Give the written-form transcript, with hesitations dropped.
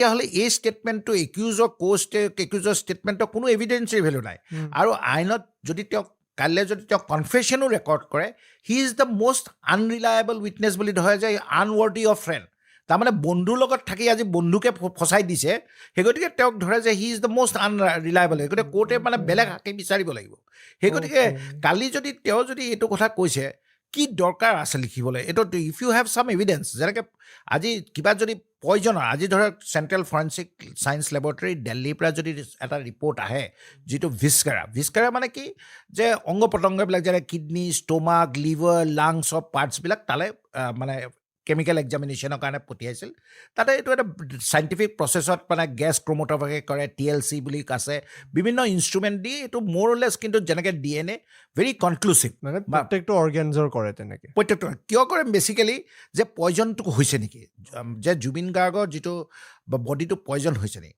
তেতিয়াহ'লে এই ষ্টেটমেণ্টটো একিউজৰ ষ্টেটমেণ্টৰ কোনো এভিডেঞ্চৰ ভেলু নাই আৰু আইনত যদি তেওঁক কাইলৈ যদি তেওঁ কনফেশ্যনো ৰেকৰ্ড কৰে he is the most unreliable witness বুলি ধৰে যে আনৱৰ্ডি অফ ফ্ৰেণ্ড তাৰমানে বন্ধুৰ লগত থাকি আজি বন্ধুকে ফচাই দিছে সেই গতিকে তেওঁক ধৰে যে হি ইজ দ্য মষ্ট আনৰিলায়েবল সেই গতিকে কোৰ্টে মানে বেলেগ সাক্ষী বিচাৰিব লাগিব সেই গতিকে কালি যদি তেওঁ যদি এইটো কথা কৈছে কি দৰকাৰ আছে লিখিবলৈ এইটো if you have some evidence যেনেকৈ আজি কিবা যদি পয়জনৰ আজি ধৰক চেণ্ট্ৰেল ফৰেঞ্চিক ছায়েন্স লেবৰেটৰী দিল্লীৰ পৰা যদি এটা ৰিপৰ্ট আহে যিটো ভিস্কাৰা মানে কি যে অংগ প্ৰত্যংগবিলাক যেনে kidney stomach liver lungs of পাৰ্টছবিলাক তালৈ মানে কেমিকেল এক্সামিনেশ্যনৰ কাৰণে পঠিয়াইছিল তাতে এইটো এটা চাইণ্টিফিক প্ৰচেছত মানে গেছ ক্ৰম'ট'গ্ৰাফি কৰে TLC বুলি আছে বিভিন্ন ইনষ্ট্ৰুমেণ্ট দি এইটো মোৰ লেছ কিন্তু যেনেকৈ DNA ভেৰি কনক্লুচিভ মানে প্ৰত্যেকটো অৰ্গেনছৰ কৰে তেনেকৈ প্ৰত্যেকটো কিয় কৰে বেচিকেলি যে পয়জনটো হৈছে নেকি যে জুবিন গাৰ্গৰ যিটো বডিটো পয়জন হৈছে নেকি